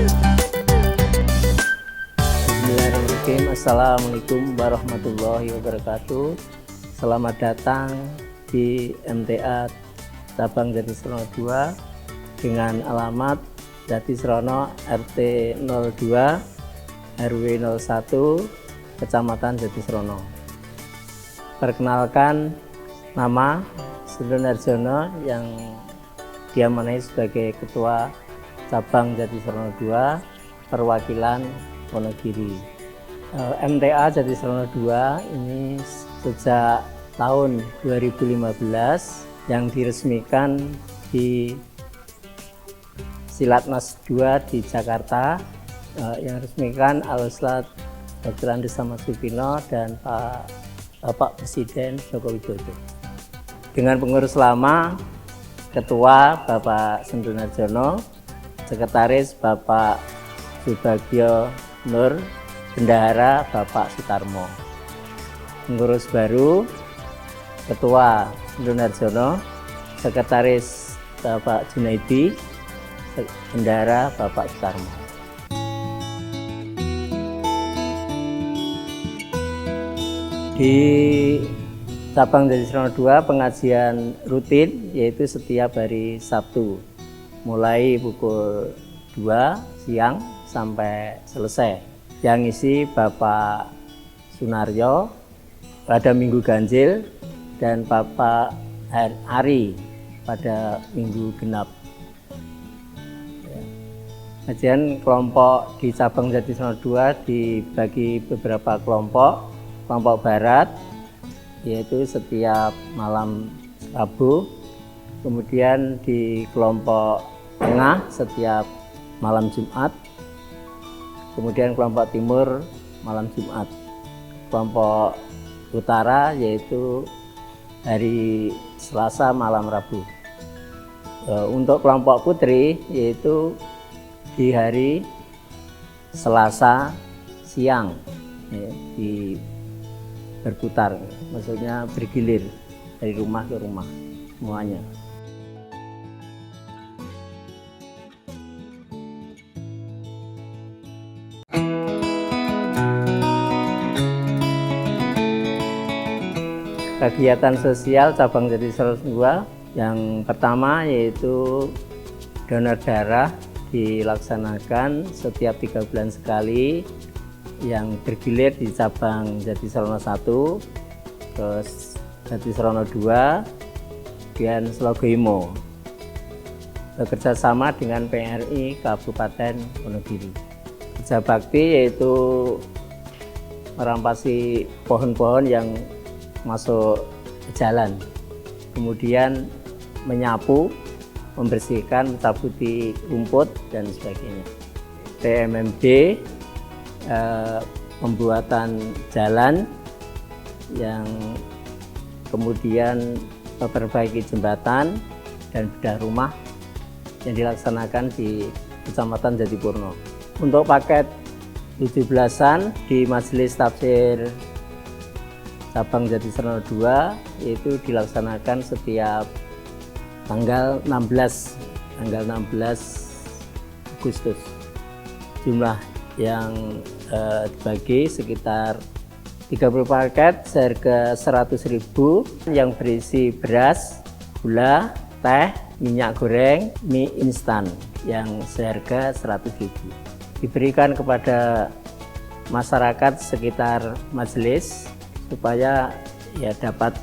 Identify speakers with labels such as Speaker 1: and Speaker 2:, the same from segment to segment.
Speaker 1: Bismillahirrahmanirrahim. Assalamualaikum warahmatullahi wabarakatuh. Selamat datang di MTA Cabang Jatisrono 2 dengan alamat Jatisrono RT 02 RW 01 Kecamatan Jatisrono. Perkenalkan, nama Sundun Harjono yang diamanai sebagai Ketua Cabang Jatisrono 2 Perwakilan Wonogiri. MTA Jatisrono 2 ini sejak tahun 2015 yang diresmikan di Silatnas 2 di Jakarta, yang resmikan Al-Ustadz Dr. Andes Samad Supino dan Bapak Presiden Joko Widodo. Dengan pengurus lama, Ketua Bapak Sundun Harjono, Sekretaris Bapak Subagio Nur, Bendahara Bapak Sutarmo. Pengurus baru, Ketua Sundun Harjono, Sekretaris Bapak Junaidi, Bendahara Bapak Sutarmo. Di Cabang Jatisrono 2 pengajian rutin yaitu setiap hari Sabtu mulai pukul 2 siang sampai selesai. Yang isi Bapak Sunaryo pada Minggu Ganjil dan Bapak Ari pada Minggu Genap. Kajian kelompok di Cabang Jatisrono 2 dibagi beberapa kelompok. Kelompok barat yaitu setiap malam Rabu, kemudian di kelompok tengah setiap malam Jumat, kemudian kelompok timur malam Jumat, kelompok utara yaitu hari Selasa malam Rabu. Untuk kelompok putri yaitu di hari Selasa siang, di berputar, maksudnya bergilir dari rumah ke rumah semuanya. Kegiatan sosial Cabang Jatisrono 2 yang pertama yaitu donor darah dilaksanakan setiap 3 bulan sekali, yang bergilir di Cabang Jatisrono 1, terus Jatisrono 2, dan Slogoimo, bekerja sama dengan PRI Kabupaten Wonogiri. Kerja bakti yaitu merampasi pohon-pohon yang masuk ke jalan, kemudian menyapu, membersihkan, mencabuti rumput dan sebagainya. PMMD pembuatan jalan, yang kemudian memperbaiki jembatan dan bedah rumah yang dilaksanakan di Kecamatan Jatipurno. Untuk paket 17-an di Majelis Tafsir Cabang Jatisrono 2 yaitu dilaksanakan setiap tanggal 16 Agustus. Jumlah yang dibagi sekitar 30 paket seharga 100.000 yang berisi beras, gula, teh, minyak goreng, mie instan yang seharga 100.000. Diberikan kepada masyarakat sekitar majelis supaya dapat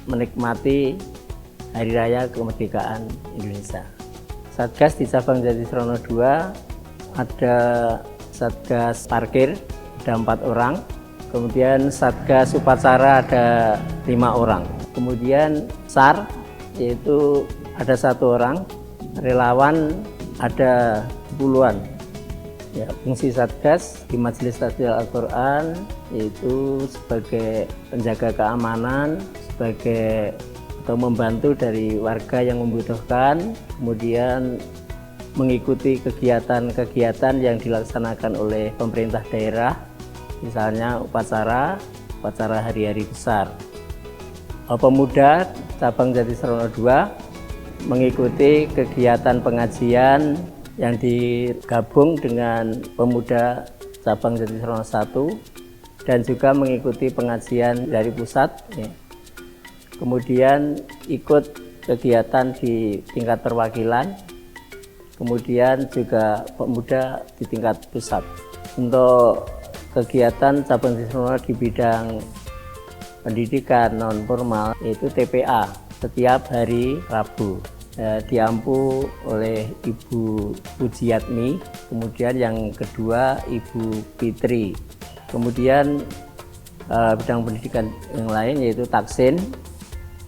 Speaker 1: menikmati Hari Raya Kemerdekaan Indonesia. Satgas di Cabang Jatisrono 2 ada Satgas Parkir ada 4 orang, kemudian Satgas Upacara ada 5 orang, kemudian SAR yaitu ada 1 orang, relawan ada puluhan. Fungsi Satgas di Majelis Tahfidz Al-Quran yaitu sebagai penjaga keamanan, sebagai atau membantu dari warga yang membutuhkan, kemudian mengikuti kegiatan-kegiatan yang dilaksanakan oleh pemerintah daerah, misalnya upacara hari-hari besar. Pemuda Cabang Jatisrono 2 mengikuti kegiatan pengajian yang digabung dengan pemuda cabang Jatisrono 1 dan juga mengikuti pengajian dari pusat. Kemudian ikut kegiatan di tingkat perwakilan, kemudian juga pemuda di tingkat pusat. Untuk kegiatan cabang Jatisrono di bidang pendidikan non formal yaitu TPA setiap hari Rabu. Diampu oleh Ibu Pujiatmi, kemudian yang kedua Ibu Fitri, kemudian bidang pendidikan yang lain yaitu Taksin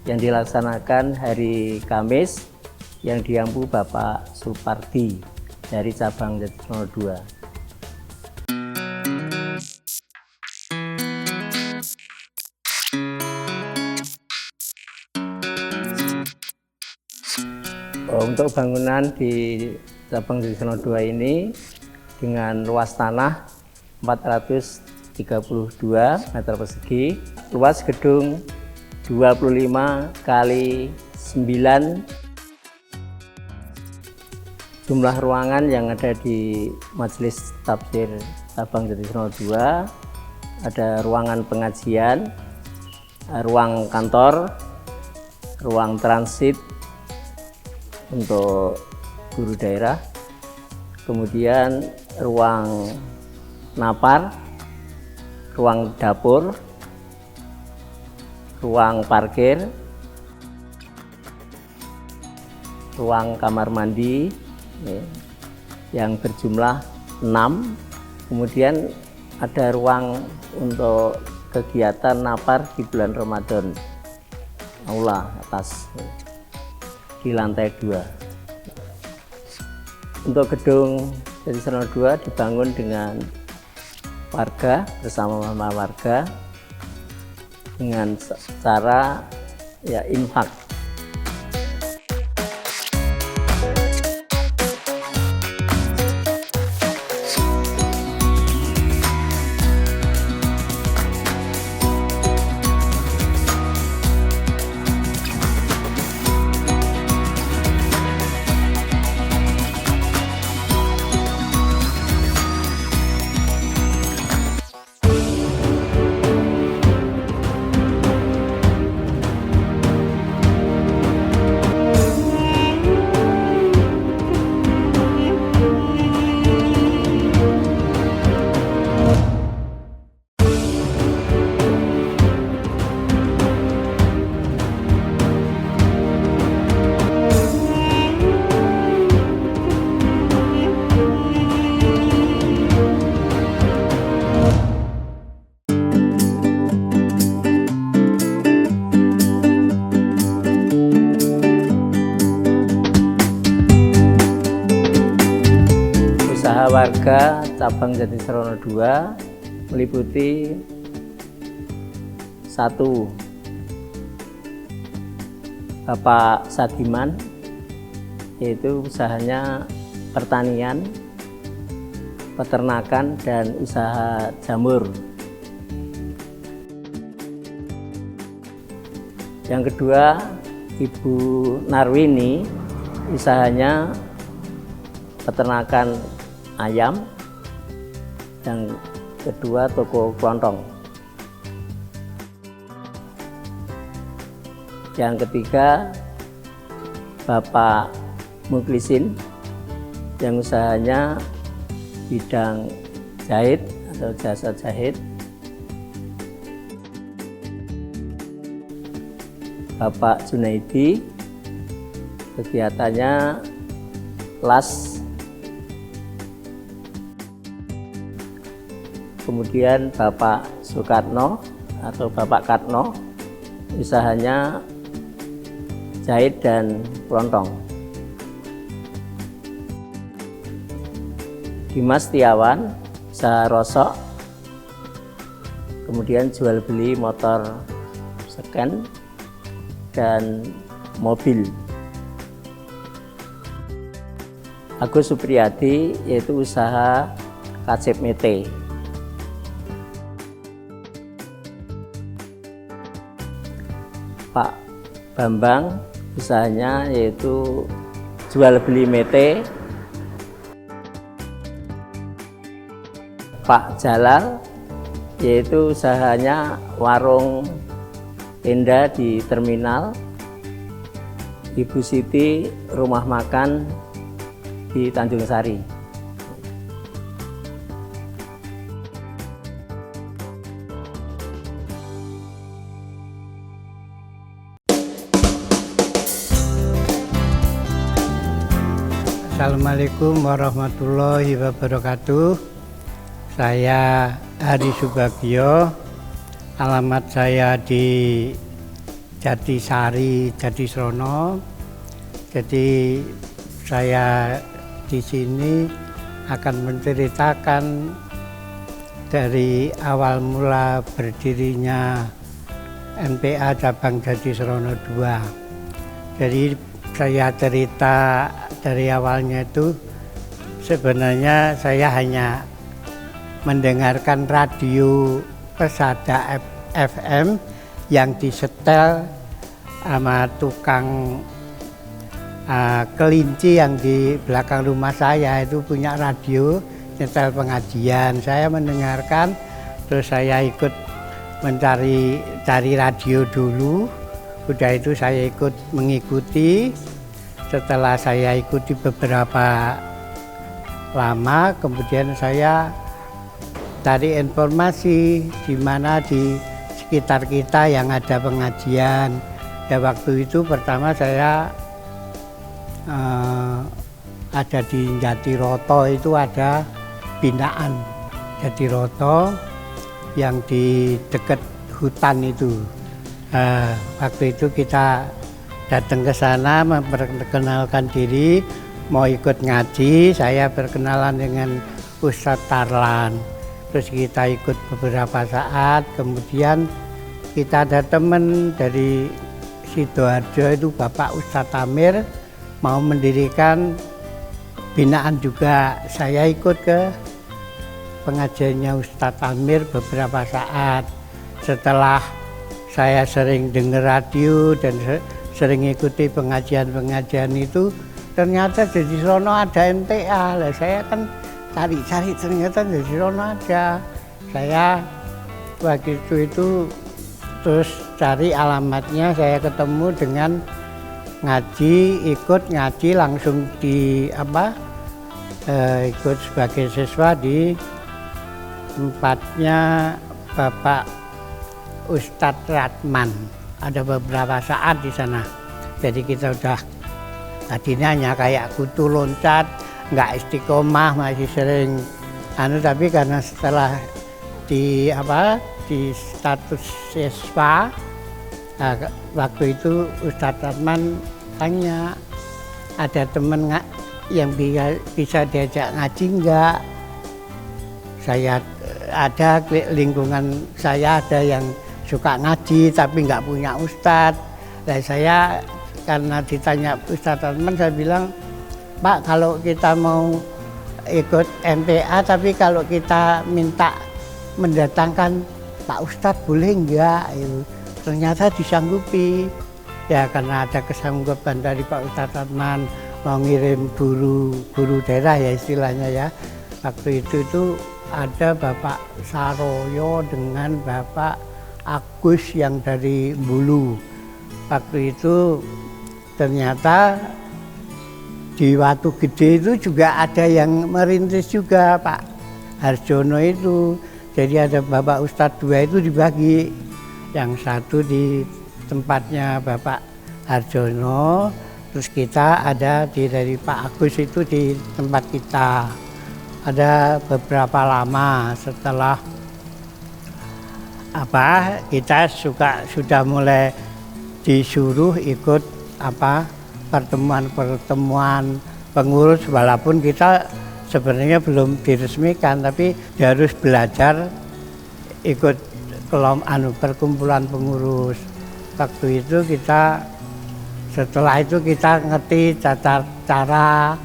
Speaker 1: yang dilaksanakan hari Kamis yang diampu Bapak Supardi dari cabang Jatisrono 2. Untuk bangunan di cabang Jatisrono 2 ini dengan luas tanah 432 meter persegi, luas gedung 25 kali 9, jumlah ruangan yang ada di Majelis Tafsir cabang Jatisrono 2 ada ruangan pengajian, ruang kantor, ruang transit untuk guru daerah, kemudian ruang napar, ruang dapur, ruang parkir, ruang kamar mandi yang berjumlah 6, kemudian ada ruang untuk kegiatan napar di bulan Ramadan, aula atas di lantai 2. Untuk gedung Jatisrono 2 dibangun dengan warga, bersama warga dengan cara infak. Warga cabang Jatisrono 2 meliputi 1. Bapak Sadiman, yaitu usahanya pertanian, peternakan, dan usaha jamur. Yang kedua, Ibu Narwini, usahanya peternakan ayam. Yang kedua, toko kelontong. Yang ketiga, Bapak Muklisin, yang usahanya bidang jahit atau jasa jahit. Bapak Junaidi, kegiatannya las. Kemudian Bapak Soekarno atau Bapak Katno, usahanya jahit dan kelontong. Dimas Setiawan, usaha rosok, kemudian jual beli motor second dan mobil. Agus Supriyadi, yaitu usaha kacip mete. Pak Bambang, usahanya yaitu jual beli mete Bapak Jalal, yaitu usahanya warung tenda di terminal. Ibu Siti rumah makan di Tanjung Sari.
Speaker 2: Assalamualaikum warahmatullahi wabarakatuh. Saya Hari Subagio, alamat saya di Jatisari, Jatisrono. Jadi saya di sini akan menceritakan dari awal mula berdirinya NPA cabang Jatisrono 2. Jadi saya cerita dari awalnya itu sebenarnya saya hanya mendengarkan radio Persada FM yang disetel sama tukang kelinci yang di belakang rumah saya itu punya radio nyetel pengajian. Saya mendengarkan, terus saya ikut mencari radio dulu. Udah itu saya ikut mengikuti. Setelah saya ikuti beberapa lama, kemudian saya cari informasi di mana di sekitar kita yang ada pengajian. Ya waktu itu pertama saya ada di Jatiroto, itu ada binaan Jatiroto yang di dekat hutan itu. Waktu itu kita datang ke sana memperkenalkan diri, mau ikut ngaji. Saya berkenalan dengan Ustadz Tarlan. Terus kita ikut beberapa saat, kemudian kita ada teman dari Sidoarjo itu Bapak Ustadz Amir mau mendirikan binaan juga. Saya ikut ke pengajiannya Ustadz Amir beberapa saat. Setelah saya sering dengar radio dan sering ikuti pengajian-pengajian itu, ternyata di sono ada NPA. Lah saya kan cari-cari, ternyata di sono ada. Saya waktu itu terus cari alamatnya, saya ketemu dengan ikut ngaji langsung di ikut sebagai siswa di tempatnya Bapak Ustadz Ratman. Ada beberapa saat di sana. Jadi kita udah tadinya hanya kayak kutu loncat, nggak istiqomah, masih sering tapi karena setelah di status siswa, waktu itu Ustadz Ratman tanya, ada teman yang bisa diajak ngaji nggak? Saya ada, lingkungan saya ada yang suka ngaji tapi nggak punya ustadz. Nah saya karena ditanya Ustadz Ratman, saya bilang, Pak, kalau kita mau ikut NPA tapi kalau kita minta mendatangkan Pak Ustadz boleh enggak? Ternyata disanggupi. Ya karena ada kesanggupan dari Pak Ustadz Ratman mau ngirim guru daerah ya istilahnya ya. Waktu itu ada Bapak Saroyo dengan Bapak Agus yang dari Bulu. Waktu itu ternyata di Watu Gede itu juga ada yang merintis juga, Pak Harjono itu. Jadi ada Bapak Ustadz 2 itu dibagi. Yang satu di tempatnya Bapak Harjono, terus kita ada dari Pak Agus itu di tempat kita. Ada beberapa lama setelah kita sudah mulai disuruh ikut pertemuan pengurus, walaupun kita sebenarnya belum diresmikan, tapi harus belajar ikut perkumpulan pengurus. Waktu itu setelah itu kita ngerti cara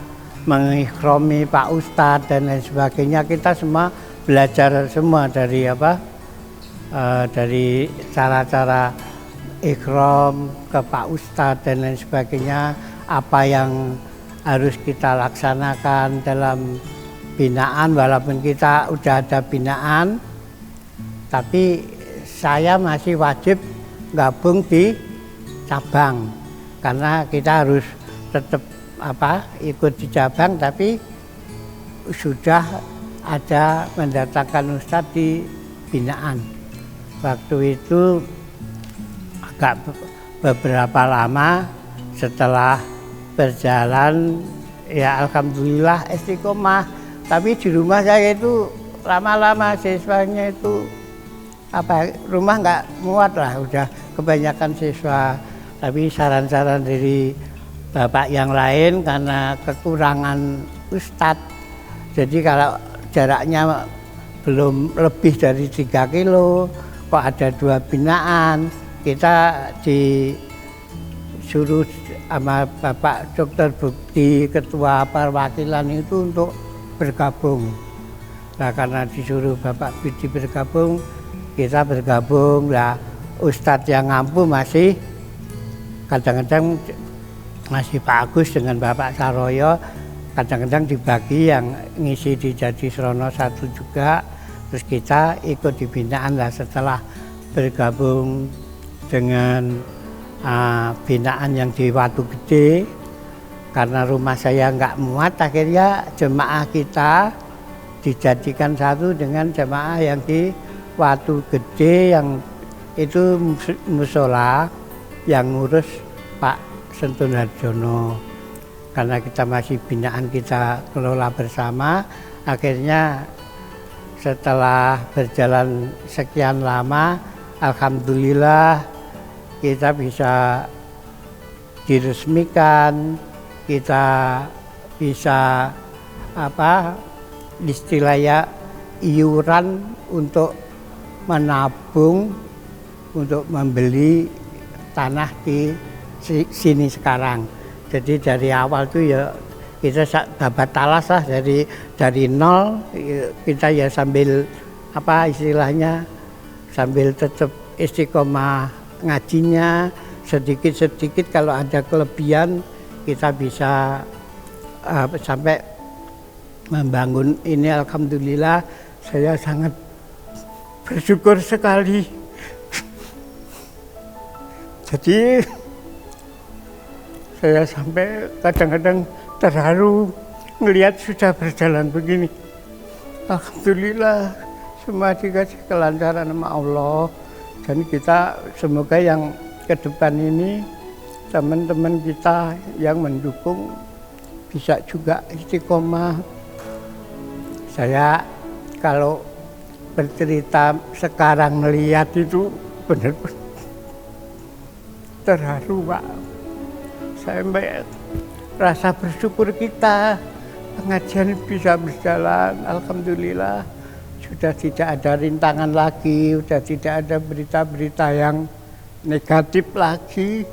Speaker 2: mengikhromi Pak Ustadz dan lain sebagainya. Kita semua belajar semua dari dari cara-cara ikhram ke Pak Ustadz dan lain sebagainya, apa yang harus kita laksanakan dalam binaan, walaupun kita udah ada binaan, tapi saya masih wajib gabung di cabang karena kita harus tetap ikut di cabang, tapi sudah ada mendatangkan ustadz di binaan. Waktu itu agak beberapa lama setelah berjalan ya alhamdulillah istiqomah, tapi di rumah saya itu lama-lama siswanya itu rumah nggak muat lah, udah kebanyakan siswa. Tapi saran-saran dari bapak yang lain karena kekurangan ustadz, jadi kalau jaraknya belum lebih dari 3 kilo, kok ada 2 binaan, kita disuruh sama Bapak Dr. Bukti, ketua perwakilan itu untuk bergabung. Nah karena disuruh Bapak Bukti bergabung, kita bergabung. Nah ustadz yang ngampu masih kadang-kadang masih Pak Agus dengan Bapak Saroyo, kadang-kadang dibagi yang ngisi di Jadi Srono 1 juga, terus kita ikut di binaan. Lah setelah bergabung dengan binaan yang di Watu Gede, karena rumah saya nggak muat, akhirnya jemaah kita dijadikan satu dengan jemaah yang di Watu Gede, yang itu musola yang ngurus Pak Sentun Harjono. Karena kita masih binaan, kita kelola bersama. Akhirnya setelah berjalan sekian lama, alhamdulillah kita bisa diresmikan, kita bisa istilahnya iuran untuk menabung untuk membeli tanah di sini sekarang. Jadi dari awal tuh ya kita dapat talas lah, dari nol kita ya sambil istilahnya sambil tetap istiqomah ngajinya, sedikit-sedikit kalau ada kelebihan kita bisa sampai membangun ini. Alhamdulillah saya sangat bersyukur sekali. Jadi saya sampai kadang-kadang terharu melihat sudah berjalan begini. Alhamdulillah semua dikasih kelancaran sama Allah. Dan kita semoga yang ke depan ini teman-teman kita yang mendukung bisa juga istiqomah. Saya kalau bercerita sekarang melihat itu benar-benar terharu, Pak. Saya rasa bersyukur kita pengajian bisa berjalan. Alhamdulillah sudah tidak ada rintangan lagi, sudah tidak ada berita-berita yang negatif lagi.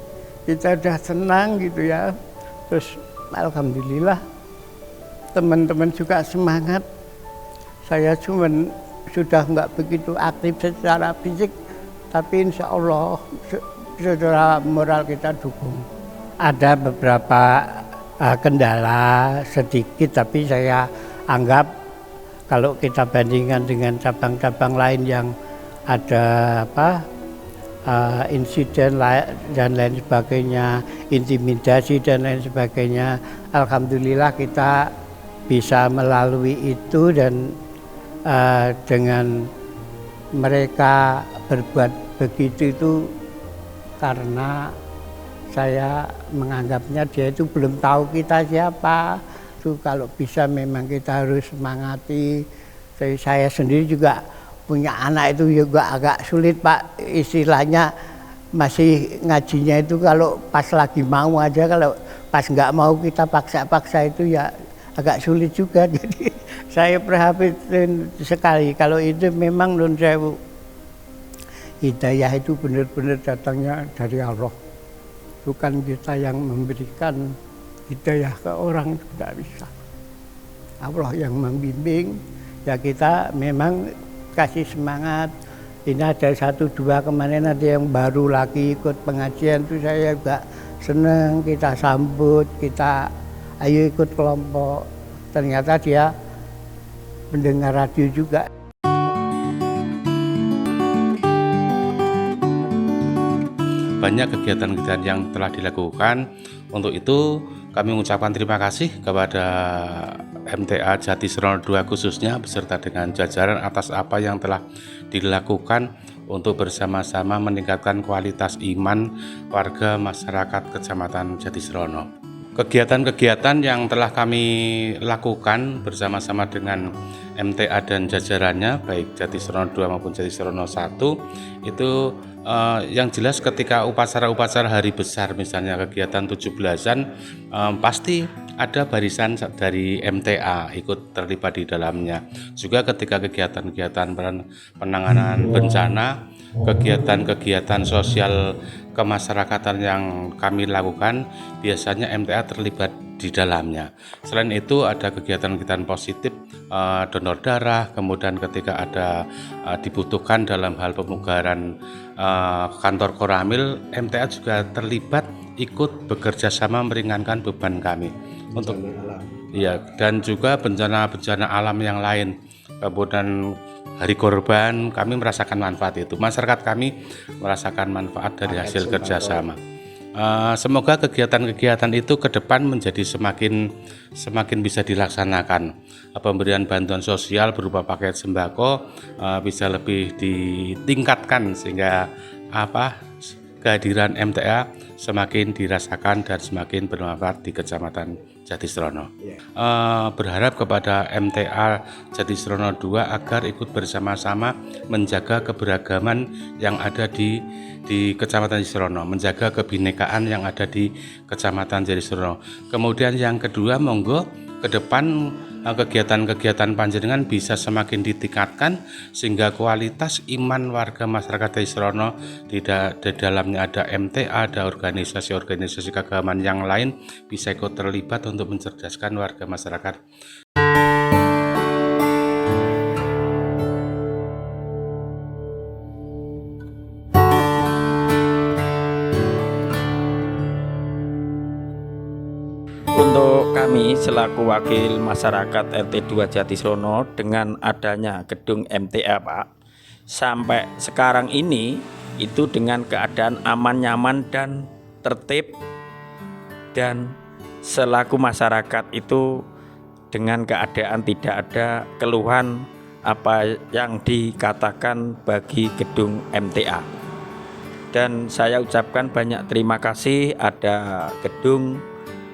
Speaker 2: Kita sudah senang gitu ya. Terus alhamdulillah teman-teman juga semangat. Saya sudah nggak begitu aktif secara fisik, tapi insya Allah secara moral kita dukung. Ada beberapa kendala sedikit, tapi saya anggap kalau kita bandingkan dengan cabang-cabang lain yang ada insiden dan lain sebagainya, intimidasi dan lain sebagainya, alhamdulillah kita bisa melalui itu. Dan dengan mereka berbuat begitu itu karena saya menganggapnya dia itu belum tahu kita siapa. Itu kalau bisa memang kita harus semangati. Saya sendiri juga punya anak itu juga agak sulit, Pak. Istilahnya masih ngajinya itu kalau pas lagi mau aja, kalau pas nggak mau kita paksa-paksa itu ya agak sulit juga. Jadi saya perhatikan sekali kalau itu memang nun sewu. Hidayah itu benar-benar datangnya dari Allah. Bukan kita yang memberikan hidayah ke orang, tidak bisa. Allah yang membimbing, ya kita memang kasih semangat. Ini ada 1-2 kemarin ada yang baru lagi ikut pengajian, itu saya juga senang, kita sambut, kita ayo ikut kelompok. Ternyata dia mendengar radio juga.
Speaker 3: Banyak kegiatan-kegiatan yang telah dilakukan. Untuk itu kami mengucapkan terima kasih kepada MTA Jatisrono II khususnya beserta dengan jajaran atas apa yang telah dilakukan untuk bersama-sama meningkatkan kualitas iman warga masyarakat Kecamatan Jatisrono. Kegiatan-kegiatan yang telah kami lakukan bersama-sama dengan MTA dan jajarannya baik Jatisrono II maupun Jatisrono I itu yang jelas ketika upacara-upacara hari besar misalnya kegiatan 17-an pasti ada barisan dari MTA ikut terlibat di dalamnya. Juga ketika kegiatan-kegiatan penanganan bencana, kegiatan-kegiatan sosial kemasyarakatan yang kami lakukan biasanya MTA terlibat di dalamnya. Selain itu ada kegiatan-kegiatan positif donor darah, kemudian ketika ada dibutuhkan dalam hal pemugaran kantor Koramil, MTA juga terlibat ikut bekerja sama meringankan beban kami untuk ya, dan juga bencana-bencana alam yang lain. Kemudian hari korban kami merasakan manfaat itu, masyarakat kami merasakan manfaat dari hasil kerjasama. Semoga kegiatan-kegiatan itu ke depan menjadi semakin bisa dilaksanakan. Pemberian bantuan sosial berupa paket sembako bisa lebih ditingkatkan sehingga kehadiran MTA semakin dirasakan dan semakin bermanfaat di Kecamatan Jatisrono. Berharap kepada MTA Jatisrono II agar ikut bersama-sama menjaga keberagaman yang ada di Kecamatan Jatisrono, menjaga kebinekaan yang ada di Kecamatan Jatisrono. Kemudian yang kedua, monggo ke depan kegiatan-kegiatan panjenengan bisa semakin ditingkatkan sehingga kualitas iman warga masyarakat Jatisrono di dalamnya ada MTA, ada organisasi-organisasi keagamaan yang lain bisa ikut terlibat untuk mencerdaskan warga masyarakat.
Speaker 4: Untuk kami selaku wakil masyarakat RT 2 Jatisrono, dengan adanya gedung MTA Pak, sampai sekarang ini itu dengan keadaan aman, nyaman dan tertib, dan selaku masyarakat itu dengan keadaan tidak ada keluhan apa yang dikatakan bagi gedung MTA. Dan saya ucapkan banyak terima kasih ada gedung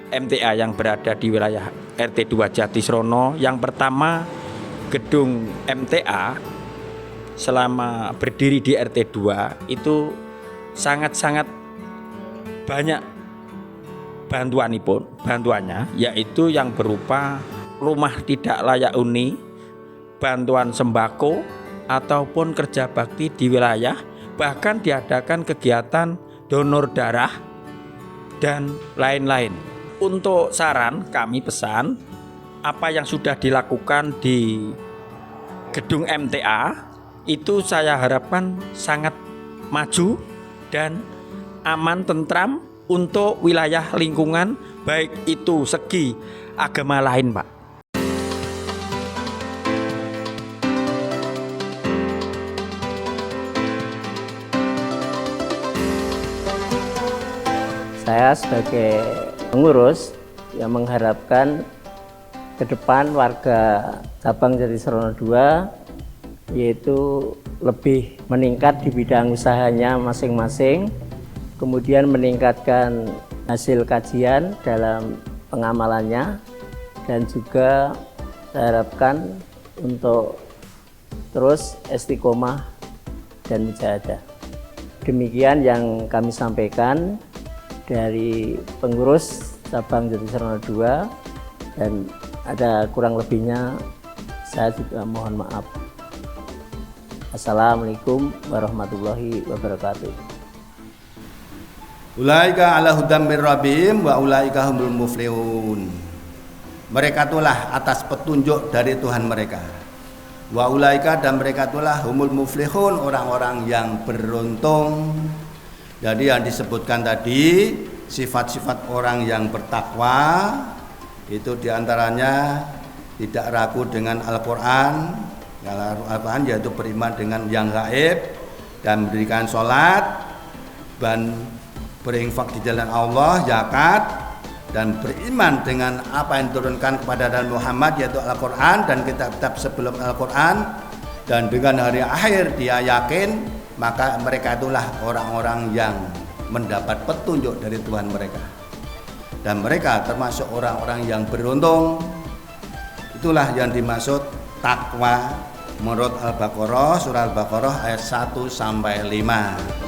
Speaker 4: MTA yang berada di wilayah RT 2 Jatisrono. Yang pertama, gedung MTA selama berdiri di RT 2 itu sangat-sangat banyak bantuannya, yaitu yang berupa rumah tidak layak huni, bantuan sembako, ataupun kerja bakti di wilayah, bahkan diadakan kegiatan donor darah dan lain-lain. Untuk saran, kami pesan apa yang sudah dilakukan di gedung MTA itu saya harapkan sangat maju dan aman, tentram untuk wilayah lingkungan, baik itu segi agama lain, Pak.
Speaker 1: Saya sebagai pengurus yang mengharapkan ke depan warga cabang Jatisrono II yaitu lebih meningkat di bidang usahanya masing-masing, kemudian meningkatkan hasil kajian dalam pengamalannya, dan juga saya harapkan untuk terus istiqomah dan mujahadah. Demikian yang kami sampaikan dari pengurus cabang Jatisrono II, dan ada kurang lebihnya saya juga mohon maaf. Assalamualaikum warahmatullahi wabarakatuh.
Speaker 5: Ulaika ala hudam mir rabbihim wa ulaika humul muflihun. Mereka itulah atas petunjuk dari Tuhan mereka. Wa ulaika, dan mereka itulah humul muflihun, orang-orang yang beruntung. Jadi yang disebutkan tadi sifat-sifat orang yang bertakwa itu diantaranya tidak ragu dengan Al-Quran. Al-Quran yaitu beriman dengan yang gaib dan mendirikan sholat dan berinfak di jalan Allah, zakat, dan beriman dengan apa yang diturunkan kepada Nabi Muhammad yaitu Al-Quran dan kitab-kitab sebelum Al-Quran, dan dengan hari akhir dia yakin, maka mereka itulah orang-orang yang mendapat petunjuk dari Tuhan mereka, dan mereka termasuk orang-orang yang beruntung. Itulah yang dimaksud takwa menurut Al-Baqarah, surah Al-Baqarah ayat 1 sampai 5.